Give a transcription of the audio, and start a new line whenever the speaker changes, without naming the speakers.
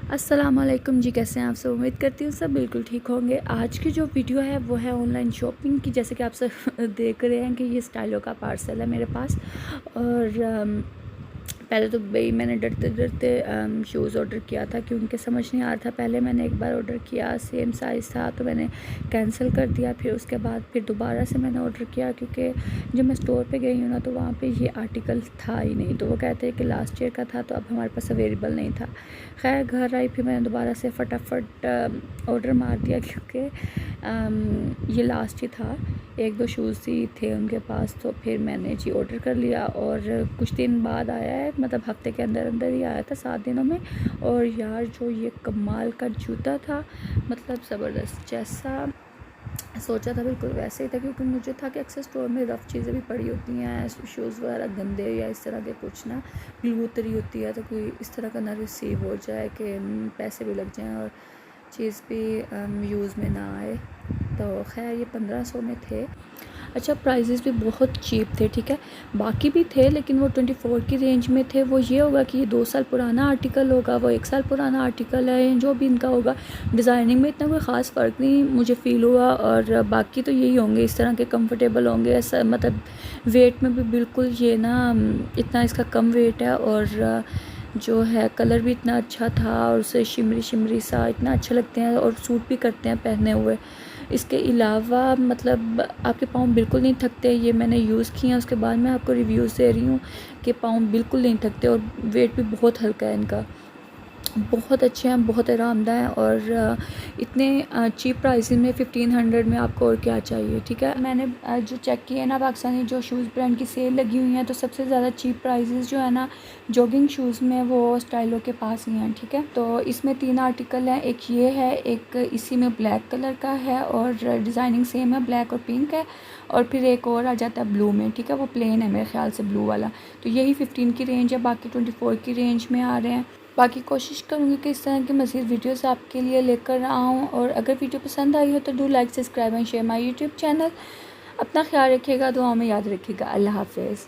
अस्सलामुअलैकुम जी, कैसे हैं आप सब। उम्मीद करती हूँ सब बिल्कुल ठीक होंगे। आज की जो वीडियो है वो है ऑनलाइन शॉपिंग की। जैसे कि आप सब देख रहे हैं कि ये स्टाइलो का पार्सल है मेरे पास। और पहले तो भाई मैंने डरते डरते शूज़ ऑर्डर किया था क्योंकि समझ नहीं आ रहा था। पहले मैंने एक बार ऑर्डर किया, सेम साइज़ था तो मैंने कैंसिल कर दिया। फिर उसके बाद फिर दोबारा से मैंने ऑर्डर किया क्योंकि जब मैं स्टोर पे गई हूँ ना तो वहाँ पे ये आर्टिकल था ही नहीं। तो वो कहते हैं कि लास्ट ईयर का था तो अब हमारे पास अवेलेबल नहीं था। खैर घर आई, फिर मैंने दोबारा से फटाफट ऑर्डर मार दिया क्योंकि ये लास्ट ही था। एक दो शूज़ ही थे उनके पास, तो फिर मैंने जी ऑर्डर कर लिया और कुछ दिन बाद आया है, मतलब हफ्ते के अंदर अंदर ही आया था, 7 दिनों में। और यार जो ये कमाल का जूता था, मतलब ज़बरदस्त, जैसा सोचा था बिल्कुल वैसे ही था। क्योंकि मुझे था कि अक्सर स्टोर में रफ़ चीज़ें भी पड़ी होती हैं, शूज़ वगैरह गंदे या इस तरह के कुछ ना ग्लू उतरी होती है, तो कोई इस तरह का ना रिसीव हो जाए कि पैसे भी लग जाएं और चीज़ भी यूज़ में ना आए। तो खैर ये 1500 में थे। अच्छा, प्राइजेज़ भी बहुत चीप थे, ठीक है। बाकी भी थे लेकिन वो 24 की रेंज में थे। वो ये होगा कि ये 2 साल पुराना आर्टिकल होगा, वो 1 साल पुराना आर्टिकल है, जो भी इनका होगा। डिज़ाइनिंग में इतना कोई ख़ास फ़र्क नहीं मुझे फ़ील हुआ। और बाकी तो यही होंगे, इस तरह के कंफर्टेबल होंगे, ऐसा मतलब वेट में भी बिल्कुल ये ना इतना इसका कम वेट है। और जो है कलर भी इतना अच्छा था और उसे शिमरी शिमरी सा इतना अच्छा लगते हैं और सूट भी करते हैं पहने हुए। इसके अलावा मतलब आपके पाँव बिल्कुल नहीं थकते। ये मैंने यूज़ किए हैं, उसके बाद मैं आपको रिव्यूज़ दे रही हूँ कि पाँव बिल्कुल नहीं थकते और वेट भी बहुत हल्का है इनका। बहुत अच्छे हैं, बहुत आरामदायक हैं। और इतने चीप प्राइसेस में 1500 में आपको और क्या चाहिए, ठीक है। मैंने जो चेक किए ना पाकिस्तानी जो शूज़ ब्रांड की सेल लगी हुई हैं, तो सबसे ज़्यादा चीप प्राइसेस जो है ना जॉगिंग शूज़ में वो स्टाइलो के पास ही हैं, ठीक है। तो इसमें 3 आर्टिकल हैं, एक ये है, एक इसी में ब्लैक कलर का है और डिज़ाइनिंग सेम है, ब्लैक और पिंक है। और फिर एक और आ जाता है ब्लू में, ठीक है, वो प्लेन है मेरे ख्याल से ब्लू वाला। तो यही 15 की रेंज है, बाकी 24 की रेंज में आ रहे हैं। बाकी कोशिश करूँगी कि इस तरह की मज़ीद वीडियोस आपके लिए लेकर आऊँ। और अगर वीडियो पसंद आई हो तो do like, subscribe and share my YouTube channel. अपना ख्याल रखिएगा, दुआओं में याद रखिएगा। अल्लाह हाफ़िज़।